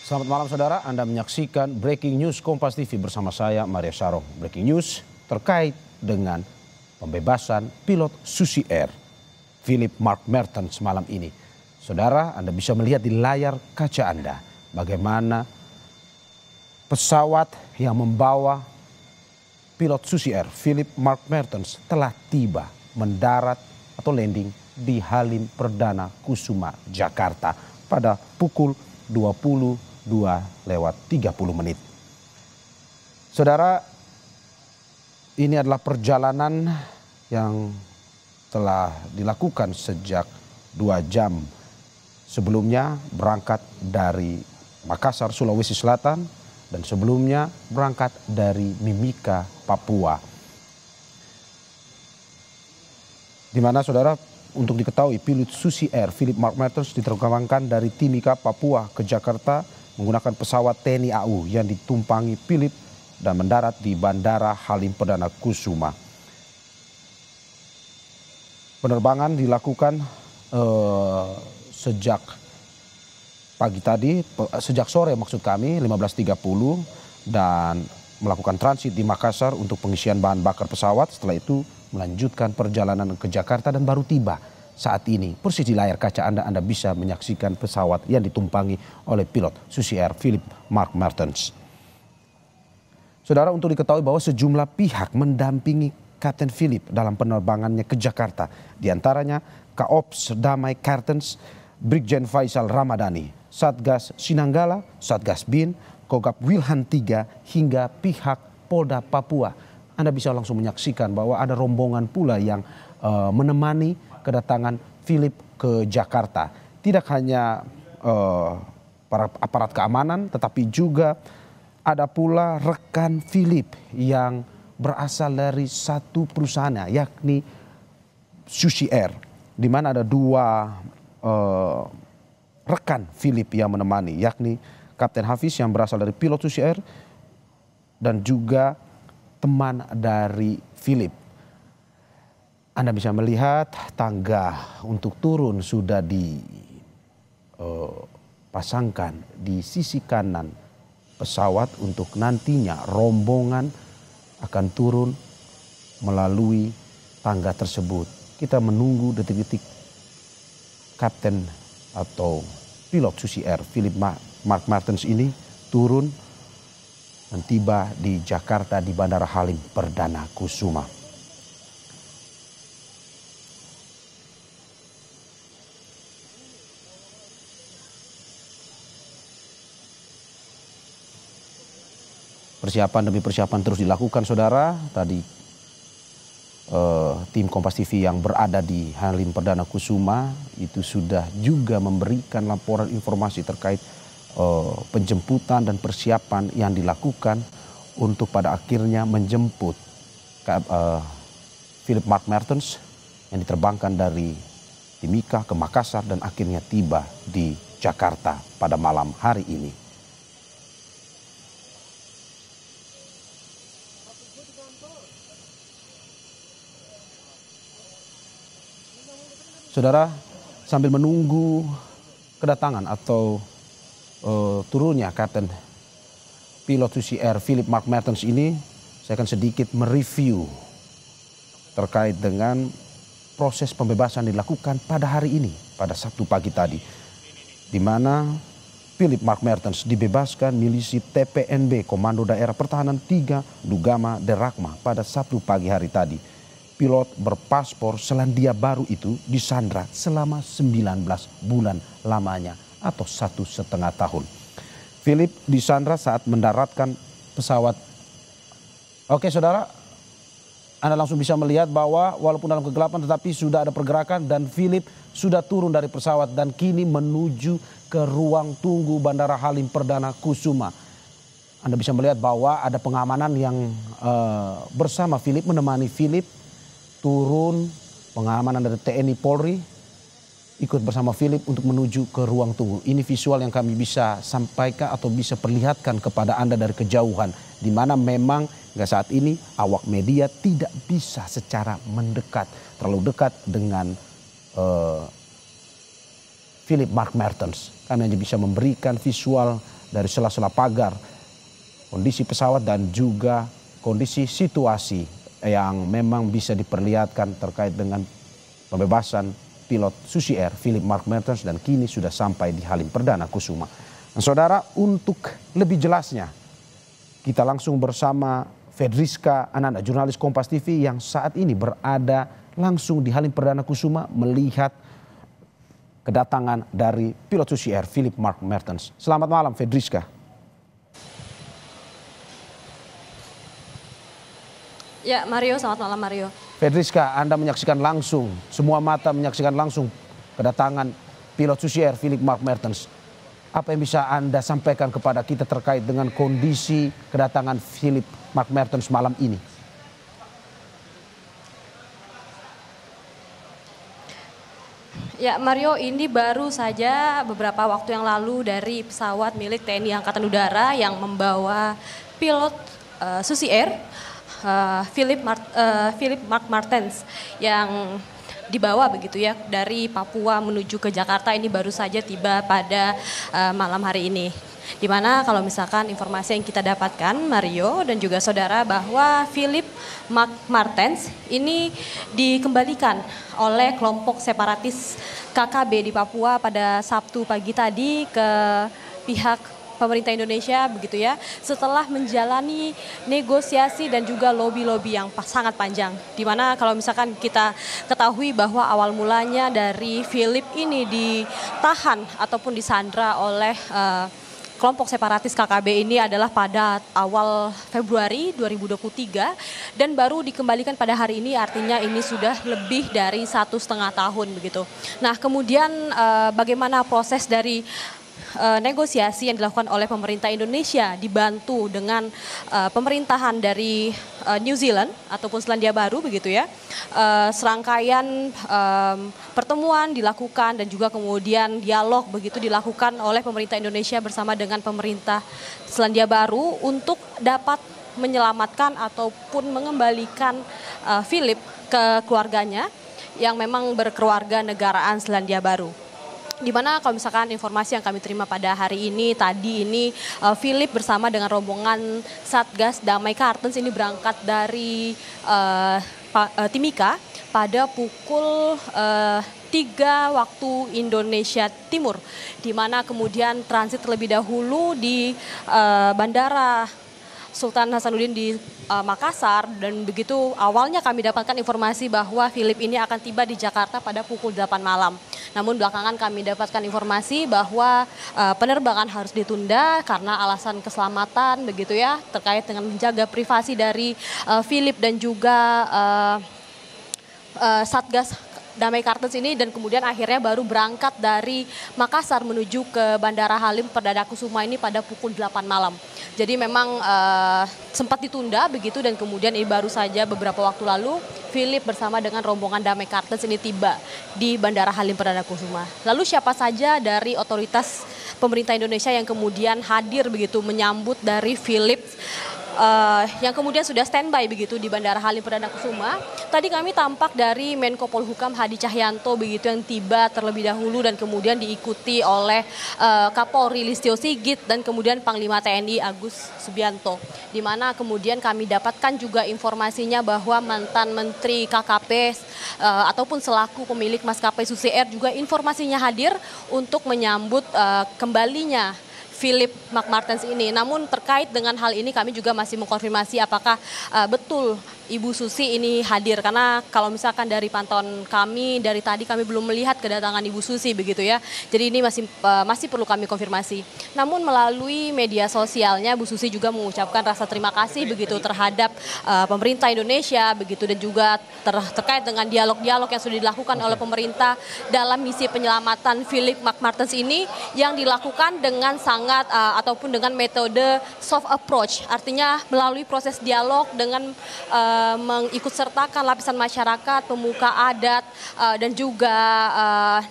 Selamat malam saudara, Anda menyaksikan Breaking News Kompas TV bersama saya Maria Sarong. Breaking News terkait dengan pembebasan pilot Susi Air, Philip Mark Mertens malam ini. Saudara, Anda bisa melihat di layar kaca Anda bagaimana pesawat yang membawa pilot Susi Air, Philip Mark Mertens telah tiba mendarat atau landing di Halim Perdana Kusuma, Jakarta pada pukul 22:30. Saudara, ini adalah perjalanan yang telah dilakukan sejak 2 jam sebelumnya, berangkat dari Makassar, Sulawesi Selatan, dan sebelumnya berangkat dari Mimika, Papua. Di mana saudara, untuk diketahui pilot Susi Air Philip Mark Mertens diterbangkan dari Timika, Papua ke Jakarta menggunakan pesawat TNI AU yang ditumpangi Philip dan mendarat di Bandara Halim Perdana Kusuma. Penerbangan dilakukan sejak pagi tadi, sejak sore maksud kami 15.30, dan melakukan transit di Makassar untuk pengisian bahan bakar pesawat. Setelah itu melanjutkan perjalanan ke Jakarta dan baru tiba saat ini. Persis di layar kaca Anda bisa menyaksikan pesawat yang ditumpangi oleh pilot Susi Air Philip Mark Mertens. Saudara, untuk diketahui bahwa sejumlah pihak mendampingi Kapten Philip dalam penerbangannya ke Jakarta. Di antaranya Kaops Damai Kartens, Brigjen Faisal Ramadhani, Satgas Sinanggala, Satgas Bin, Kogab Wilhan III, hingga pihak Polda Papua. Anda bisa langsung menyaksikan bahwa ada rombongan pula yang menemani kedatangan Philip ke Jakarta. Tidak hanya para aparat keamanan, tetapi juga ada pula rekan Philip yang berasal dari satu perusahaan, yakni Susi Air, di mana ada 2 rekan Philip yang menemani, yakni Kapten Hafiz yang berasal dari pilot Susi Air dan juga teman dari Philip. Anda bisa melihat tangga untuk turun sudah dipasangkan di sisi kanan pesawat untuk nantinya rombongan akan turun melalui tangga tersebut. Kita menunggu detik-detik Kapten atau pilot Susi Air Philip Mark Mertens ini turun dan tiba di Jakarta di Bandara Halim Perdana Kusuma. Persiapan demi persiapan terus dilakukan saudara. Tadi tim Kompas TV yang berada di Halim Perdana Kusuma itu sudah juga memberikan laporan informasi terkait penjemputan dan persiapan yang dilakukan untuk pada akhirnya menjemput Philip Mark Mertens yang diterbangkan dari Timika ke Makassar dan akhirnya tiba di Jakarta pada malam hari ini. Saudara, sambil menunggu kedatangan atau turunnya Kapten pilot Susi Air Philip Mark Mertens ini, saya akan sedikit mereview terkait dengan proses pembebasan dilakukan pada hari ini, pada Sabtu pagi tadi, di mana Philip Mark Mertens dibebaskan milisi TPNB Komando Daerah Pertahanan 3 Dugama Derakma pada Sabtu pagi hari tadi. Pilot berpaspor Selandia Baru itu disandra selama 19 bulan lamanya atau 1,5 tahun. Philip disandra saat mendaratkan pesawat. Oke saudara, Anda langsung bisa melihat bahwa walaupun dalam kegelapan tetapi sudah ada pergerakan dan Philip sudah turun dari pesawat dan kini menuju ke ruang tunggu Bandara Halim Perdana Kusuma. Anda bisa melihat bahwa ada pengamanan yang bersama Philip, menemani Philip turun, pengamanan dari TNI Polri ikut bersama Philip untuk menuju ke ruang tunggu. Ini visual yang kami bisa sampaikan atau bisa perlihatkan kepada Anda dari kejauhan, di mana memang hingga saat ini awak media tidak bisa secara mendekat, terlalu dekat dengan Philip Mark Mertens. Kami hanya bisa memberikan visual dari sela-sela pagar kondisi pesawat dan juga kondisi situasi yang memang bisa diperlihatkan terkait dengan pembebasan pilot Susi Air Philip Mark Mertens dan kini sudah sampai di Halim Perdana Kusuma. Nah, saudara, untuk lebih jelasnya kita langsung bersama Fedriska Ananda, jurnalis Kompas TV yang saat ini berada langsung di Halim Perdana Kusuma melihat kedatangan dari pilot Susi Air Philip Mark Mertens. Selamat malam Fedriska. Ya Mario, selamat malam Mario. Fedriska, Anda menyaksikan langsung, semua mata menyaksikan langsung kedatangan pilot Susi Air Philip Mark Mertens. Apa yang bisa Anda sampaikan kepada kita terkait dengan kondisi kedatangan Philip Mark Mertens malam ini? Ya Mario, ini baru saja beberapa waktu yang lalu dari pesawat milik TNI Angkatan Udara yang membawa pilot Susi Air Philip Mark Mertens yang dibawa begitu ya dari Papua menuju ke Jakarta, ini baru saja tiba pada malam hari ini. Dimana kalau misalkan informasi yang kita dapatkan Mario dan juga saudara bahwa Philip Mark Mertens ini dikembalikan oleh kelompok separatis KKB di Papua pada Sabtu pagi tadi ke pihak pemerintah Indonesia begitu ya, setelah menjalani negosiasi dan juga lobby-lobby yang sangat panjang. Dimana kalau misalkan kita ketahui bahwa awal mulanya dari Philip ini ditahan ataupun disandra oleh kelompok separatis KKB ini adalah pada awal Februari 2023 dan baru dikembalikan pada hari ini, artinya ini sudah lebih dari 1,5 tahun begitu. Nah kemudian bagaimana proses dari negosiasi yang dilakukan oleh pemerintah Indonesia dibantu dengan pemerintahan dari New Zealand ataupun Selandia Baru begitu ya. Serangkaian pertemuan dilakukan dan juga kemudian dialog begitu dilakukan oleh pemerintah Indonesia bersama dengan pemerintah Selandia Baru untuk dapat menyelamatkan ataupun mengembalikan Philip ke keluarganya yang memang berkeluarga negaraan Selandia Baru. Di mana kalau misalkan informasi yang kami terima pada hari ini, tadi ini Philip bersama dengan rombongan Satgas Damai Kartens ini berangkat dari Timika pada pukul 3 waktu Indonesia Timur, di mana kemudian transit terlebih dahulu di Bandara Sultan Hasanuddin di Makassar, dan begitu awalnya kami dapatkan informasi bahwa Philip ini akan tiba di Jakarta pada pukul 8 malam. Namun belakangan kami dapatkan informasi bahwa penerbangan harus ditunda karena alasan keselamatan begitu ya, terkait dengan menjaga privasi dari Philip dan juga Satgas Damai Kartens ini, dan kemudian akhirnya baru berangkat dari Makassar menuju ke Bandara Halim Perdana Kusuma ini pada pukul 8 malam. Jadi memang sempat ditunda begitu, dan kemudian ini baru saja beberapa waktu lalu Philip bersama dengan rombongan Damai Kartens ini tiba di Bandara Halim Perdana Kusuma. Lalu siapa saja dari otoritas pemerintah Indonesia yang kemudian hadir begitu menyambut dari Philip yang kemudian sudah standby begitu di Bandara Halim Perdana Kusuma. Tadi kami tampak dari Menko Polhukam Hadi Cahyanto begitu yang tiba terlebih dahulu dan kemudian diikuti oleh Kapolri Listio Sigit dan kemudian Panglima TNI Agus Subianto. Di mana kemudian kami dapatkan juga informasinya bahwa mantan Menteri KKP ataupun selaku pemilik maskapai Susi Air juga informasinya hadir untuk menyambut kembalinya Philip Mark Mertens ini. Namun terkait dengan hal ini kami juga masih mengkonfirmasi apakah betul Ibu Susi ini hadir, karena kalau misalkan dari pantauan kami dari tadi kami belum melihat kedatangan Ibu Susi begitu ya. Jadi ini masih perlu kami konfirmasi. Namun melalui media sosialnya Bu Susi juga mengucapkan rasa terima kasih begitu terhadap pemerintah Indonesia begitu, dan juga terkait dengan dialog-dialog yang sudah dilakukan oleh pemerintah dalam misi penyelamatan Philip Mark Mertens ini yang dilakukan dengan sangat ataupun dengan metode soft approach, artinya melalui proses dialog dengan mengikutsertakan lapisan masyarakat, pemuka adat dan juga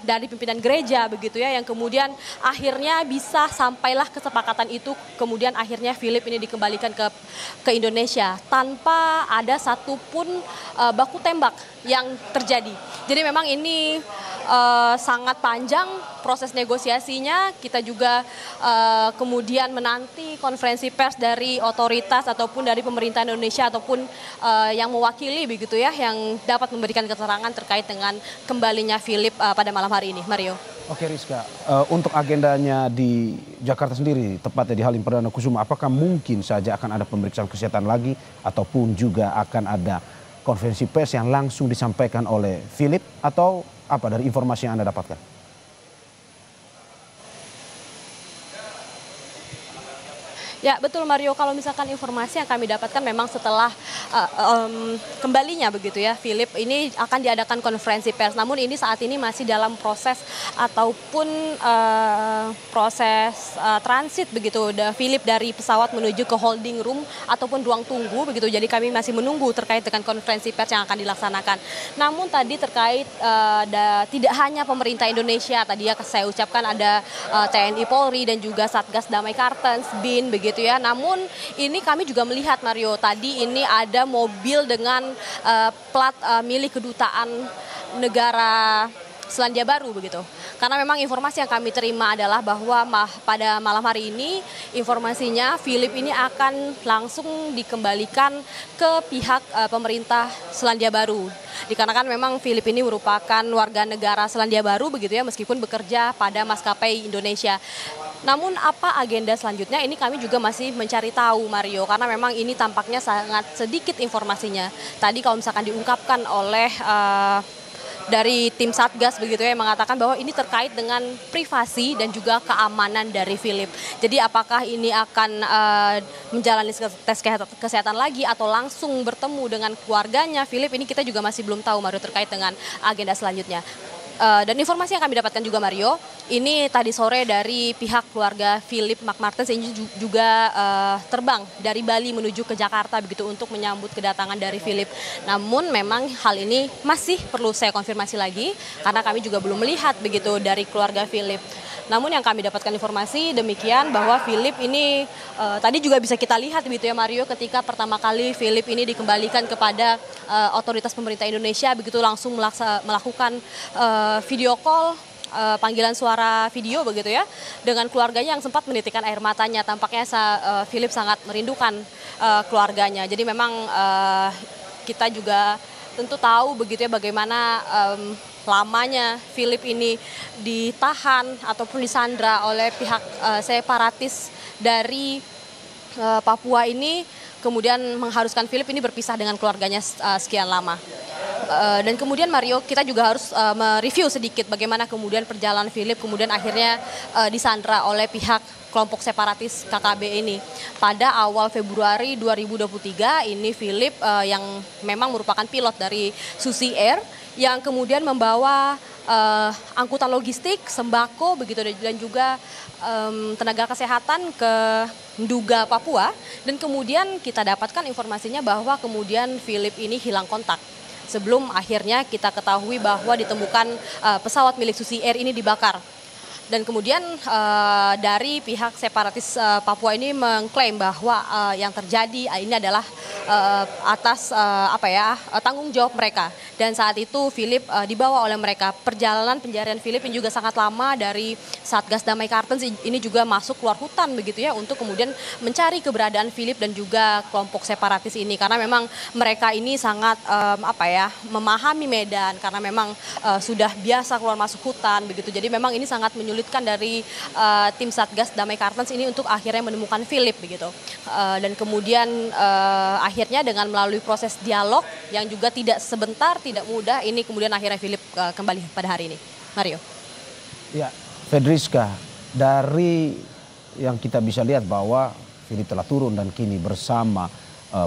dari pimpinan gereja begitu ya, yang kemudian akhirnya bisa sampailah kesepakatan itu, kemudian akhirnya Philip ini dikembalikan ke Indonesia tanpa ada satupun baku tembak yang terjadi. Jadi memang ini sangat panjang proses negosiasinya. Kita juga kemudian menanti konferensi pers dari otoritas ataupun dari pemerintah Indonesia ataupun yang mewakili begitu ya, yang dapat memberikan keterangan terkait dengan kembalinya Philip pada malam hari ini. Mario. Oke Rizka, untuk agendanya di Jakarta sendiri, tepatnya di Halim Perdana Kusuma, apakah mungkin saja akan ada pemeriksaan kesehatan lagi ataupun juga akan ada konferensi pers yang langsung disampaikan oleh Philip, atau apa dari informasi yang Anda dapatkan? Ya betul Mario, kalau misalkan informasi yang kami dapatkan memang setelah kembalinya begitu ya Philip ini akan diadakan konferensi pers. Namun ini saat ini masih dalam proses ataupun proses transit begitu. Philip dari pesawat menuju ke holding room ataupun ruang tunggu begitu. Jadi kami masih menunggu terkait dengan konferensi pers yang akan dilaksanakan. Namun tadi terkait tidak hanya pemerintah Indonesia, tadi ya saya ucapkan ada TNI Polri dan juga Satgas Damai Kartens, BIN begitu ya. Namun ini kami juga melihat Mario, tadi ini ada mobil dengan plat milik kedutaan negara Selandia Baru begitu. Karena memang informasi yang kami terima adalah bahwa pada malam hari ini informasinya Philip ini akan langsung dikembalikan ke pihak pemerintah Selandia Baru. Dikarenakan memang Philip ini merupakan warga negara Selandia Baru begitu ya, meskipun bekerja pada maskapai Indonesia. Namun apa agenda selanjutnya ini kami juga masih mencari tahu Mario, karena memang ini tampaknya sangat sedikit informasinya. Tadi kalau misalkan diungkapkan oleh dari tim Satgas begitu ya, yang mengatakan bahwa ini terkait dengan privasi dan juga keamanan dari Philip. Jadi apakah ini akan menjalani tes kesehatan lagi atau langsung bertemu dengan keluarganya Philip, ini kita juga masih belum tahu Mario terkait dengan agenda selanjutnya. Dan informasi yang kami dapatkan juga Mario, ini tadi sore dari pihak keluarga Philip McMartens ini juga terbang dari Bali menuju ke Jakarta begitu untuk menyambut kedatangan dari Philip. Namun memang hal ini masih perlu saya konfirmasi lagi karena kami juga belum melihat begitu dari keluarga Philip. Namun yang kami dapatkan informasi demikian bahwa Philip ini tadi juga bisa kita lihat begitu ya Mario, ketika pertama kali Philip ini dikembalikan kepada otoritas pemerintah Indonesia begitu langsung melakukan video call, panggilan suara video begitu ya dengan keluarganya yang sempat menitikkan air matanya. Tampaknya Philip sangat merindukan keluarganya. Jadi memang kita juga tentu tahu begitu ya bagaimana lamanya Philip ini ditahan ataupun disandra oleh pihak separatis dari Papua ini, kemudian mengharuskan Philip ini berpisah dengan keluarganya sekian lama. Dan kemudian Mario, kita juga harus mereview sedikit bagaimana kemudian perjalanan Philip kemudian akhirnya disandra oleh pihak kelompok separatis KKB ini. Pada awal Februari 2023 ini Philip yang memang merupakan pilot dari Susi Air yang kemudian membawa angkutan logistik, sembako begitu dan juga tenaga kesehatan ke Nduga, Papua. Dan kemudian kita dapatkan informasinya bahwa kemudian Philip ini hilang kontak. Sebelum akhirnya kita ketahui bahwa ditemukan pesawat milik Susi Air ini dibakar. Dan kemudian dari pihak separatis Papua ini mengklaim bahwa yang terjadi ini adalah atas tanggung jawab mereka. Dan saat itu Philip dibawa oleh mereka. Perjalanan pencarian Philip ini juga sangat lama, dari Satgas Damai Kartens ini juga masuk keluar hutan begitu ya untuk kemudian mencari keberadaan Philip dan juga kelompok separatis ini, karena memang mereka ini sangat memahami medan karena memang sudah biasa keluar masuk hutan begitu. Jadi memang ini sangat menyulitkan dari tim Satgas Damai Kartens ini untuk akhirnya menemukan Philip begitu. Dan kemudian akhirnya dengan melalui proses dialog yang juga tidak sebentar, tidak mudah, ini kemudian akhirnya Philip kembali pada hari ini. Mario. Ya, Fedriska, dari yang kita bisa lihat bahwa Philip telah turun dan kini bersama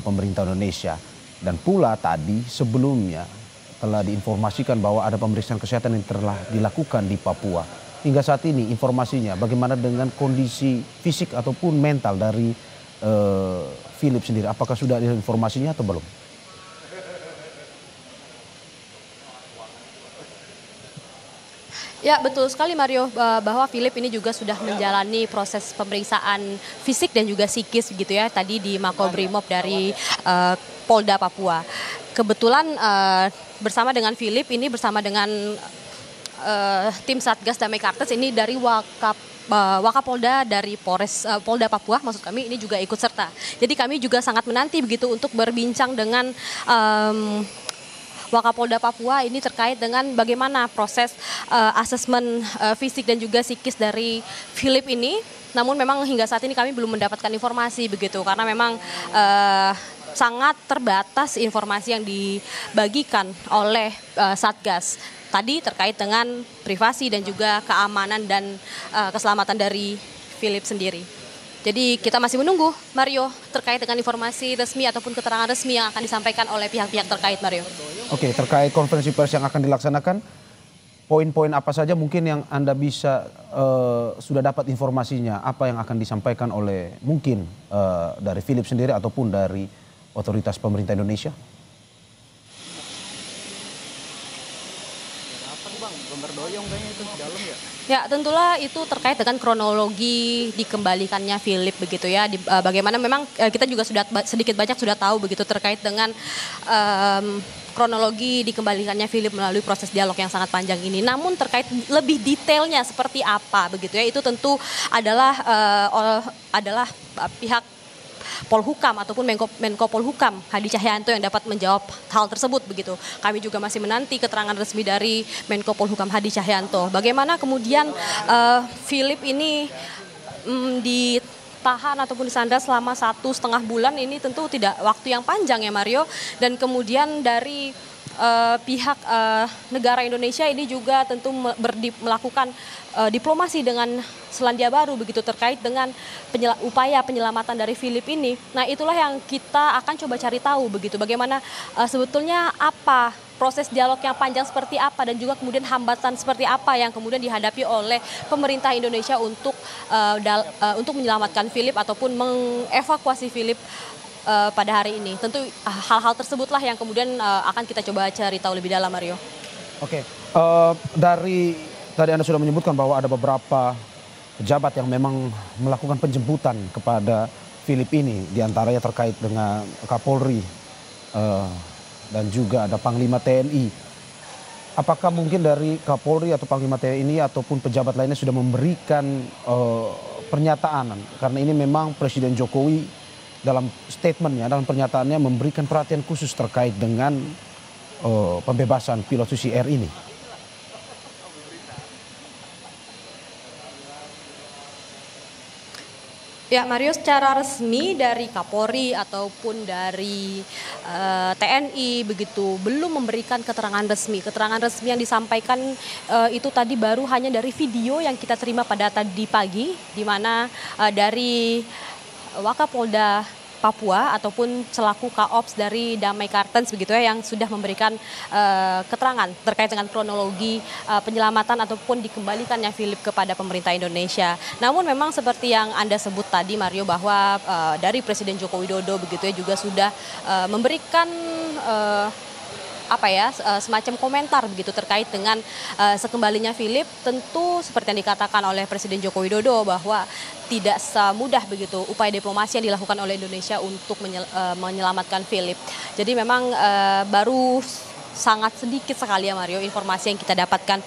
pemerintah Indonesia. Dan pula tadi sebelumnya telah diinformasikan bahwa ada pemeriksaan kesehatan yang telah dilakukan di Papua. Hingga saat ini informasinya bagaimana dengan kondisi fisik ataupun mental dari Philip sendiri? Apakah sudah ada informasinya atau belum? Ya betul sekali Mario, bahwa Philip ini juga sudah menjalani proses pemeriksaan fisik dan juga psikis gitu ya tadi di Makobrimob dari Polda Papua. Kebetulan bersama dengan Philip ini bersama dengan tim Satgas Damai Kartens ini dari Wakapolda dari Polda Papua, maksud kami ini juga ikut serta. Jadi kami juga sangat menanti begitu untuk berbincang dengan Wakapolda Papua ini terkait dengan bagaimana proses asesmen fisik dan juga psikis dari Philip ini. Namun memang hingga saat ini kami belum mendapatkan informasi begitu karena memang sangat terbatas informasi yang dibagikan oleh Satgas. Tadi terkait dengan privasi dan juga keamanan dan keselamatan dari Philip sendiri. Jadi kita masih menunggu, Mario, terkait dengan informasi resmi ataupun keterangan resmi yang akan disampaikan oleh pihak-pihak terkait, Mario. Oke, terkait konferensi pers yang akan dilaksanakan, poin-poin apa saja mungkin yang Anda bisa sudah dapat informasinya, apa yang akan disampaikan oleh mungkin dari Philip sendiri ataupun dari otoritas pemerintah Indonesia? Ya, tentulah itu terkait dengan kronologi dikembalikannya Philip begitu ya. Bagaimana memang kita juga sudah sedikit banyak sudah tahu begitu terkait dengan kronologi dikembalikannya Philip melalui proses dialog yang sangat panjang ini. Namun terkait lebih detailnya seperti apa begitu ya, itu tentu adalah pihak Polhukam ataupun Menko Polhukam Hadi Cahyanto yang dapat menjawab hal tersebut begitu. Kami juga masih menanti keterangan resmi dari Menko Polhukam Hadi Cahyanto. Bagaimana kemudian Philip ini ditahan ataupun disandra selama 1,5 bulan, ini tentu tidak waktu yang panjang ya Mario. Dan kemudian dari pihak negara Indonesia ini juga tentu melakukan diplomasi dengan Selandia Baru begitu terkait dengan upaya penyelamatan dari Philip ini. Nah, itulah yang kita akan coba cari tahu begitu bagaimana sebetulnya apa proses dialog yang panjang seperti apa dan juga kemudian hambatan seperti apa yang kemudian dihadapi oleh pemerintah Indonesia untuk menyelamatkan Philip ataupun mengevakuasi Philip pada hari ini. Tentu hal-hal tersebutlah yang kemudian akan kita coba cari tahu lebih dalam, Mario. Oke, dari tadi Anda sudah menyebutkan bahwa ada beberapa pejabat yang memang melakukan penjemputan kepada Philip ini, diantaranya terkait dengan Kapolri dan juga ada Panglima TNI. Apakah mungkin dari Kapolri atau Panglima TNI ini ataupun pejabat lainnya sudah memberikan pernyataan? Karena ini memang Presiden Jokowi dalam statementnya, dalam pernyataannya memberikan perhatian khusus terkait dengan pembebasan pilot Susi Air ini. Ya Mario, secara resmi dari Kapolri ataupun dari TNI begitu belum memberikan keterangan resmi. Keterangan resmi yang disampaikan itu tadi baru hanya dari video yang kita terima pada tadi pagi, di mana dari Wakapolda Papua ataupun selaku Kaops dari Damai Kartens begitu ya, yang sudah memberikan keterangan terkait dengan kronologi penyelamatan ataupun dikembalikannya Philip kepada pemerintah Indonesia. Namun memang seperti yang Anda sebut tadi Mario, bahwa dari Presiden Joko Widodo begitu ya juga sudah memberikan semacam komentar begitu terkait dengan sekembalinya Philip. Tentu seperti yang dikatakan oleh Presiden Joko Widodo bahwa tidak semudah begitu upaya diplomasi yang dilakukan oleh Indonesia untuk menyelamatkan Philip. Jadi memang baru sangat sedikit sekali ya Mario informasi yang kita dapatkan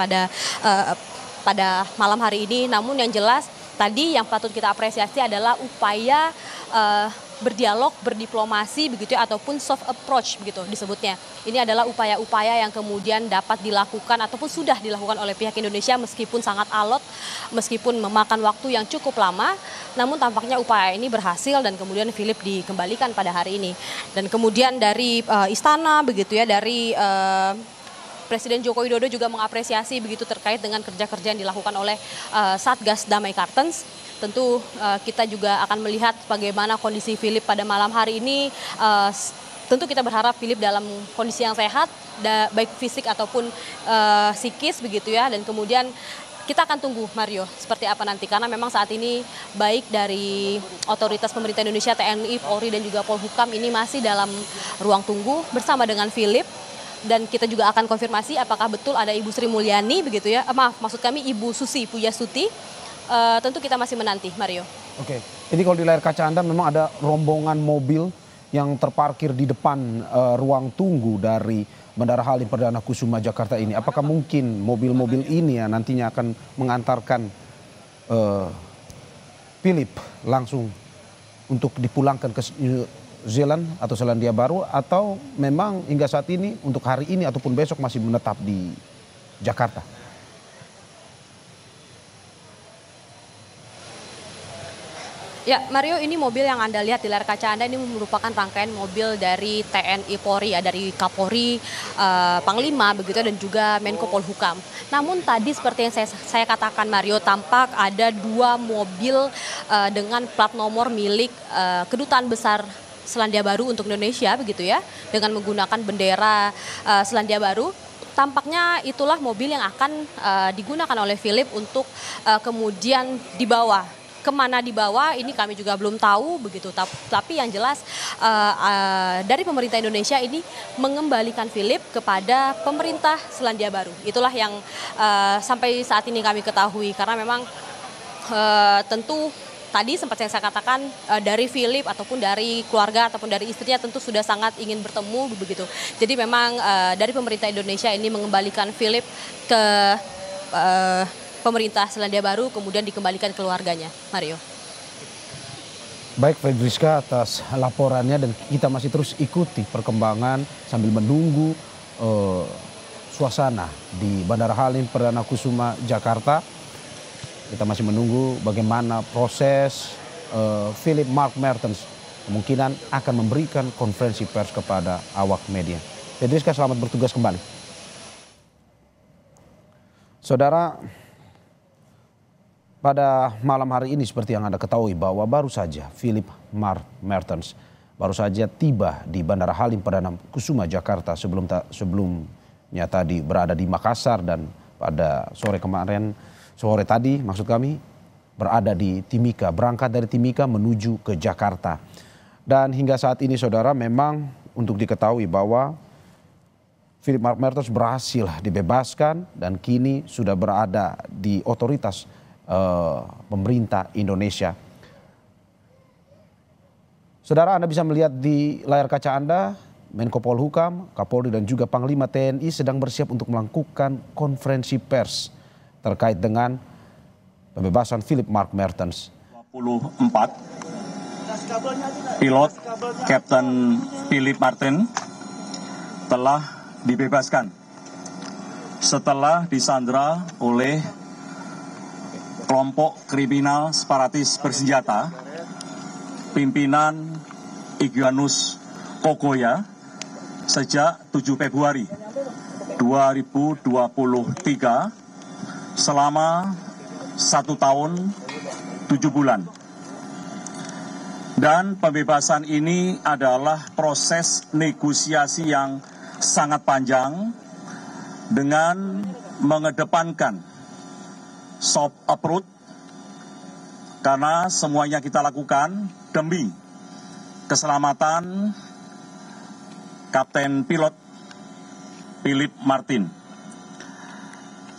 pada malam hari ini. Namun yang jelas tadi yang patut kita apresiasi adalah upaya berdialog, berdiplomasi begitu ya, ataupun soft approach begitu disebutnya. Ini adalah upaya-upaya yang kemudian dapat dilakukan ataupun sudah dilakukan oleh pihak Indonesia meskipun sangat alot, meskipun memakan waktu yang cukup lama, namun tampaknya upaya ini berhasil dan kemudian Philip dikembalikan pada hari ini. Dan kemudian dari istana begitu ya, dari Presiden Joko Widodo juga mengapresiasi begitu terkait dengan kerja-kerja yang dilakukan oleh Satgas Damai Kartens. Tentu kita juga akan melihat bagaimana kondisi Philip pada malam hari ini. Tentu kita berharap Philip dalam kondisi yang sehat, baik fisik ataupun psikis begitu ya. Dan kemudian kita akan tunggu Mario seperti apa nanti. Karena memang saat ini baik dari otoritas pemerintah Indonesia, TNI, Polri dan juga Polhukam ini masih dalam ruang tunggu bersama dengan Philip. Dan kita juga akan konfirmasi apakah betul ada Ibu Sri Mulyani begitu ya. Maksud kami Ibu Susi Pujastuti. Tentu kita masih menanti, Mario. Oke, ini kalau di layar kaca Anda memang ada rombongan mobil yang terparkir di depan ruang tunggu dari Bandara Halim Perdana Kusuma Jakarta ini. Apakah mungkin mobil-mobil ini ya nantinya akan mengantarkan Philip langsung untuk dipulangkan ke New Zealand atau Selandia Baru, atau memang hingga saat ini untuk hari ini ataupun besok masih menetap di Jakarta? Ya, Mario, ini mobil yang Anda lihat di layar kaca Anda ini merupakan rangkaian mobil dari TNI Polri, ya, dari Kapolri, Panglima, begitu, dan juga Menko Polhukam. Namun tadi seperti yang saya katakan, Mario, tampak ada 2 mobil dengan plat nomor milik Kedutaan Besar Selandia Baru untuk Indonesia, begitu ya, dengan menggunakan bendera Selandia Baru. Tampaknya itulah mobil yang akan digunakan oleh Philip untuk kemudian dibawa. Kemana dibawa ini kami juga belum tahu, begitu. Tapi yang jelas dari pemerintah Indonesia ini mengembalikan Philip kepada pemerintah Selandia Baru. Itulah yang sampai saat ini kami ketahui, karena memang tentu tadi sempat saya katakan dari Philip ataupun dari keluarga ataupun dari istrinya tentu sudah sangat ingin bertemu, begitu. Jadi memang dari pemerintah Indonesia ini mengembalikan Philip ke pemerintah Selandia Baru, kemudian dikembalikan keluarganya. Mario. Baik, Fedriska, atas laporannya, dan kita masih terus ikuti perkembangan sambil menunggu suasana di Bandara Halim Perdana Kusuma Jakarta. Kita masih menunggu bagaimana proses Philip Mark Mertens kemungkinan akan memberikan konferensi pers kepada awak media. Fedriska, selamat bertugas kembali. Saudara, pada malam hari ini seperti yang Anda ketahui bahwa baru saja Philip Mark Mertens baru saja tiba di Bandara Halim Perdana Kusuma Jakarta sebelumnya tadi berada di Makassar, dan pada sore tadi maksud kami berada di Timika, berangkat dari Timika menuju ke Jakarta. Dan hingga saat ini saudara, memang untuk diketahui bahwa Philip Mark Mertens berhasil dibebaskan dan kini sudah berada di otoritas pemerintah Indonesia. Saudara, Anda bisa melihat di layar kaca Anda, Menko Polhukam, Kapolri, dan juga Panglima TNI sedang bersiap untuk melakukan konferensi pers terkait dengan pembebasan Philip Mark Mertens. 24 pilot Kapten Philip Martin telah dibebaskan setelah disandra oleh kelompok kriminal separatis bersenjata pimpinan Igyanus Kogoya sejak 7 Februari 2023 selama 1 tahun 7 bulan. Dan pembebasan ini adalah proses negosiasi yang sangat panjang dengan mengedepankan soft approach, karena semuanya kita lakukan demi keselamatan Kapten Pilot Philip Martin.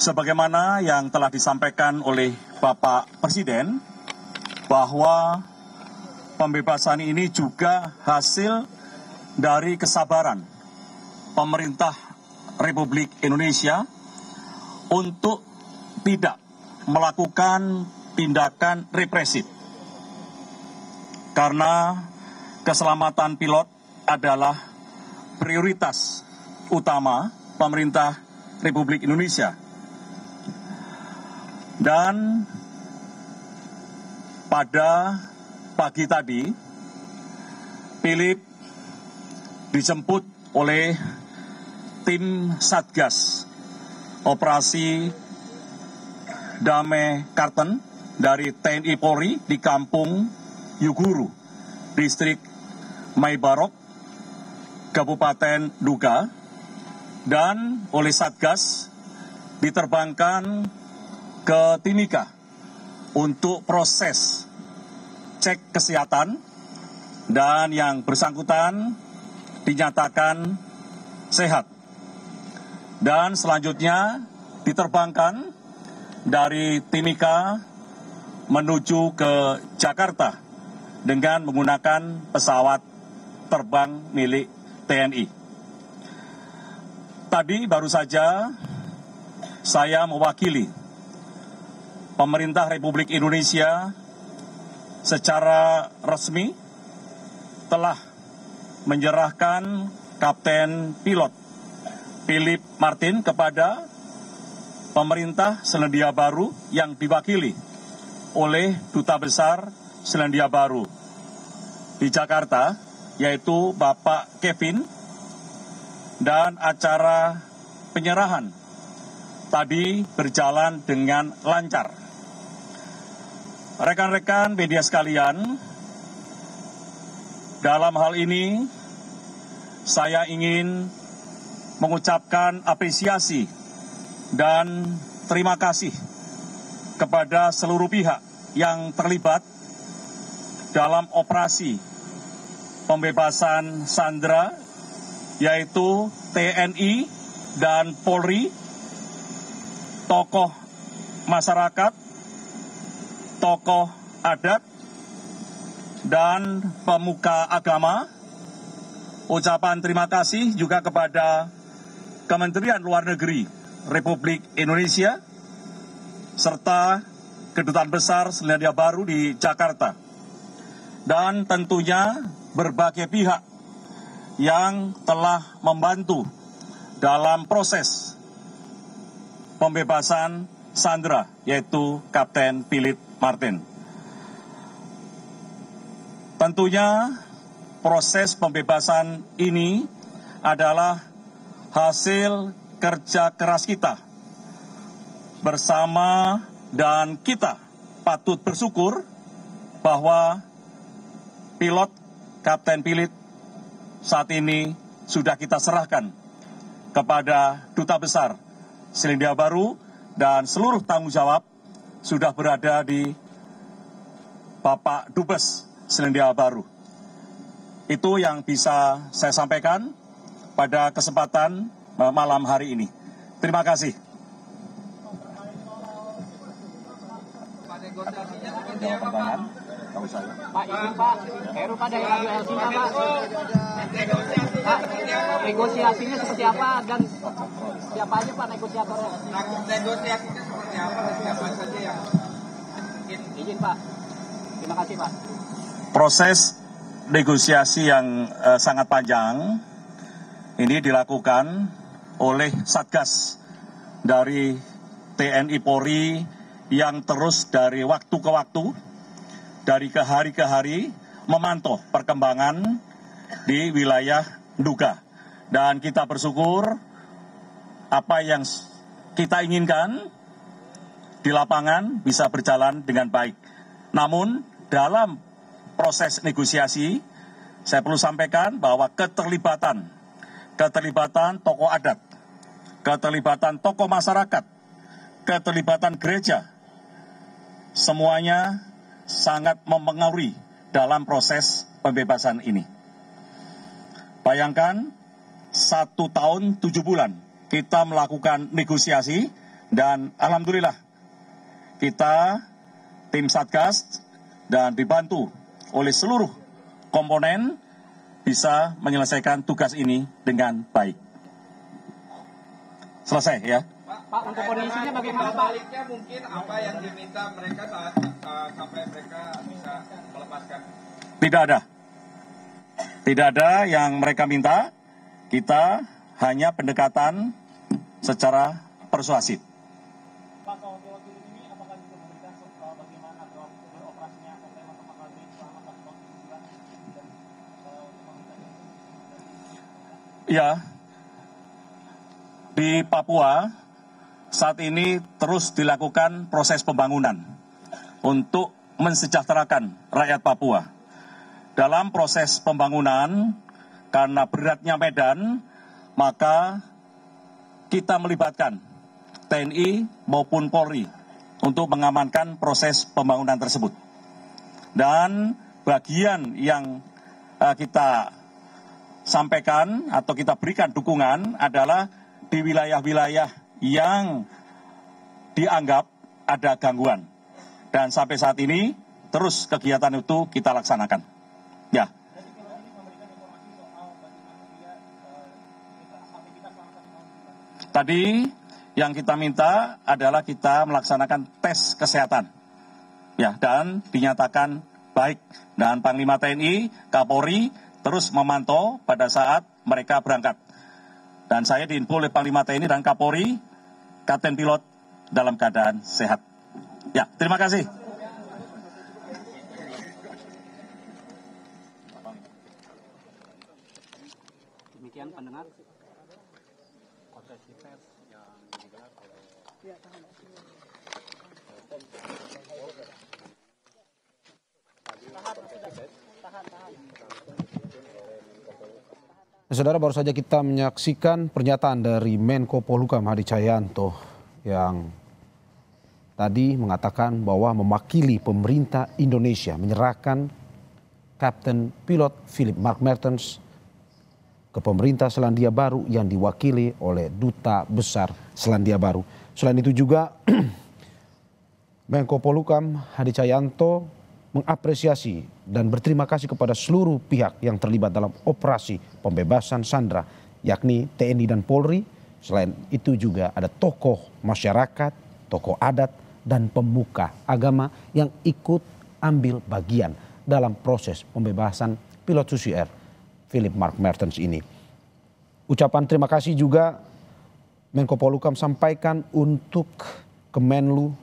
Sebagaimana yang telah disampaikan oleh Bapak Presiden, bahwa pembebasan ini juga hasil dari kesabaran pemerintah Republik Indonesia untuk tidak melakukan tindakan represif, karena keselamatan pilot adalah prioritas utama pemerintah Republik Indonesia. Dan pada pagi tadi Philip dijemput oleh tim Satgas Operasi Damai Karten dari TNI Polri di Kampung Yuguru, Distrik Maibarok, Kabupaten Duga, dan oleh Satgas diterbangkan ke Timika untuk proses cek kesehatan, dan yang bersangkutan dinyatakan sehat. Dan selanjutnya diterbangkan dari Timika menuju ke Jakarta dengan menggunakan pesawat terbang milik TNI. Tadi baru saja saya mewakili pemerintah Republik Indonesia secara resmi telah menyerahkan Kapten Pilot Philip Martin kepada pemerintah Selandia Baru yang diwakili oleh Duta Besar Selandia Baru di Jakarta, yaitu Bapak Kevin, dan acara penyerahan tadi berjalan dengan lancar. Rekan-rekan media sekalian, dalam hal ini saya ingin mengucapkan apresiasi dan terima kasih kepada seluruh pihak yang terlibat dalam operasi pembebasan sandera, yaitu TNI dan Polri, tokoh masyarakat, tokoh adat, dan pemuka agama. Ucapan terima kasih juga kepada Kementerian Luar Negeri Republik Indonesia serta Kedutaan Besar Selandia Baru di Jakarta. Dan tentunya berbagai pihak yang telah membantu dalam proses pembebasan sandera, yaitu Kapten Philip Martin. Tentunya proses pembebasan ini adalah hasil kerja keras kita bersama, dan kita patut bersyukur bahwa pilot Kapten Philip saat ini sudah kita serahkan kepada Duta Besar Selandia Baru, dan seluruh tanggung jawab sudah berada di Bapak Dubes Selandia Baru. Itu yang bisa saya sampaikan pada kesempatan malam hari ini. Terima kasih. Pak, izin Pak, Heru pada yang LC-nya Pak. Negosiasinya seperti apa dan siapa aja Pak negosiatornya? Negosiasinya seperti apa dan siapa saja yang izin Pak. Terima kasih Pak. Proses negosiasi yang sangat panjang ini dilakukan oleh Satgas dari TNI Polri yang terus dari waktu ke waktu, dari ke hari memantau perkembangan di wilayah Nduga. Dan kita bersyukur apa yang kita inginkan di lapangan bisa berjalan dengan baik. Namun dalam proses negosiasi, saya perlu sampaikan bahwa keterlibatan tokoh adat, keterlibatan tokoh masyarakat, keterlibatan gereja, semuanya sangat mempengaruhi dalam proses pembebasan ini. Bayangkan 1 tahun 7 bulan kita melakukan negosiasi, dan alhamdulillah kita tim Satgas dan dibantu oleh seluruh komponen bisa menyelesaikan tugas ini dengan baik. Selesai ya. Pak, untuk kondisinya bagaimana Pak? Baliknya mungkin apa yang diminta mereka saat sampai mereka bisa melepaskan? Tidak ada yang mereka minta. Kita hanya pendekatan secara persuasif. Pak, kalau waktu ini apakah bisa memberikan bagaimana beroperasinya kontainer kapal kali selama 1 tahun 7 bulan dan Ya, di Papua saat ini terus dilakukan proses pembangunan untuk mensejahterakan rakyat Papua. Dalam proses pembangunan, karena beratnya medan, maka kita melibatkan TNI maupun Polri untuk mengamankan proses pembangunan tersebut. Dan bagian yang kita sampaikan atau kita berikan dukungan adalah di wilayah-wilayah yang dianggap ada gangguan. Dan sampai saat ini terus kegiatan itu kita laksanakan. Ya. Tadi yang kita minta adalah kita melaksanakan tes kesehatan, ya, dan dinyatakan baik. Dan Panglima TNI, Kapolri terus memantau pada saat mereka berangkat. Dan saya diinfo oleh Panglima TNI dan Kapolri, Kapten Pilot dalam keadaan sehat. Ya, terima kasih. Demikian pendengar konferensi pers yang digelar oleh Saudara, baru saja kita menyaksikan pernyataan dari Menko Polhukam Hadi Cahyanto yang tadi mengatakan bahwa mewakili pemerintah Indonesia menyerahkan Kapten Pilot Philip Mark Mertens ke pemerintah Selandia Baru yang diwakili oleh Duta Besar Selandia Baru. Selain itu juga Menko Polhukam Hadi Cahyanto mengapresiasi dan berterima kasih kepada seluruh pihak yang terlibat dalam operasi pembebasan sandera, yakni TNI dan Polri. Selain itu juga ada tokoh masyarakat, tokoh adat, dan pemuka agama yang ikut ambil bagian dalam proses pembebasan pilot Susi Air Philip Mark Mertens ini. Ucapan terima kasih juga Menko Polhukam sampaikan untuk Kemenlu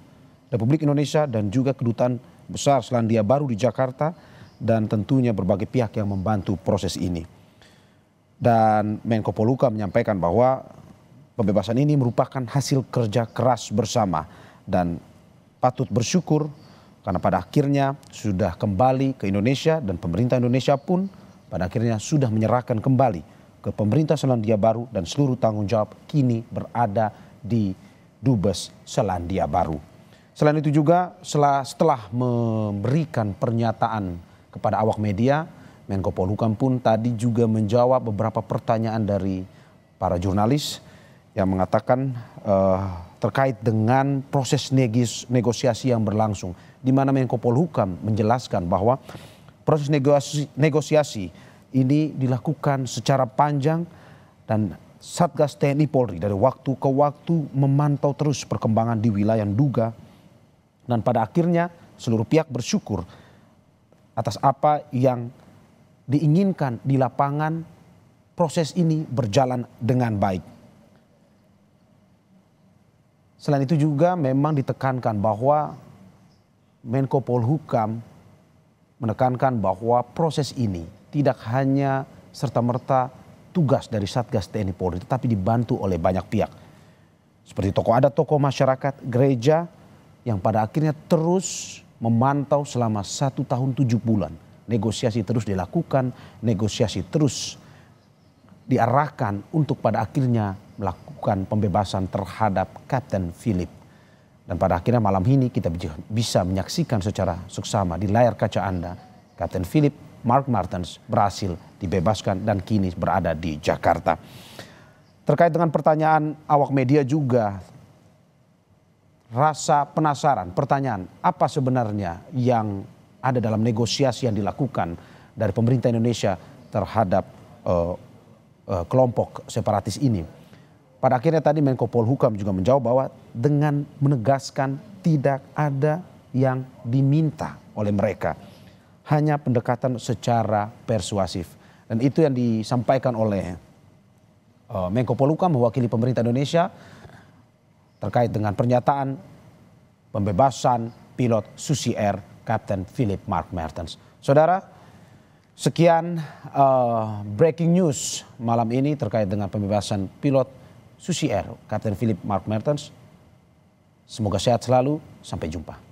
Republik Indonesia dan juga Kedutaan Besar Selandia Baru di Jakarta dan tentunya berbagai pihak yang membantu proses ini. Dan Menko Polhukam menyampaikan bahwa pembebasan ini merupakan hasil kerja keras bersama dan patut bersyukur karena pada akhirnya sudah kembali ke Indonesia dan pemerintah Indonesia pun pada akhirnya sudah menyerahkan kembali ke pemerintah Selandia Baru dan seluruh tanggung jawab kini berada di Dubes Selandia Baru. Selain itu juga setelah memberikan pernyataan kepada awak media, Menko Polhukam pun tadi juga menjawab beberapa pertanyaan dari para jurnalis yang mengatakan terkait dengan proses negosiasi yang berlangsung, di mana Menko Polhukam menjelaskan bahwa proses negosiasi ini dilakukan secara panjang dan Satgas TNI Polri dari waktu ke waktu memantau terus perkembangan di wilayah Nduga. Dan pada akhirnya seluruh pihak bersyukur atas apa yang diinginkan di lapangan, proses ini berjalan dengan baik. Selain itu juga memang ditekankan bahwa Menko Polhukam menekankan bahwa proses ini tidak hanya serta-merta tugas dari Satgas TNI Polri, tetapi dibantu oleh banyak pihak. Seperti tokoh adat, tokoh masyarakat, gereja, yang pada akhirnya terus memantau selama 1 tahun 7 bulan. Negosiasi terus dilakukan, negosiasi terus diarahkan untuk pada akhirnya melakukan pembebasan terhadap Kapten Philip. Dan pada akhirnya malam ini kita bisa menyaksikan secara seksama di layar kaca Anda, Kapten Philip Mark Mertens berhasil dibebaskan dan kini berada di Jakarta. Terkait dengan pertanyaan awak media juga, rasa penasaran, pertanyaan apa sebenarnya yang ada dalam negosiasi yang dilakukan dari pemerintah Indonesia terhadap kelompok separatis ini. Pada akhirnya tadi Menko Polhukam juga menjawab bahwa dengan menegaskan tidak ada yang diminta oleh mereka, hanya pendekatan secara persuasif. Dan itu yang disampaikan oleh Menko Polhukam mewakili pemerintah Indonesia terkait dengan pernyataan pembebasan pilot Susi Air Kapten Philip Mark Mertens. Saudara, sekian breaking news malam ini terkait dengan pembebasan pilot Susi Air Kapten Philip Mark Mertens. Semoga sehat selalu, sampai jumpa.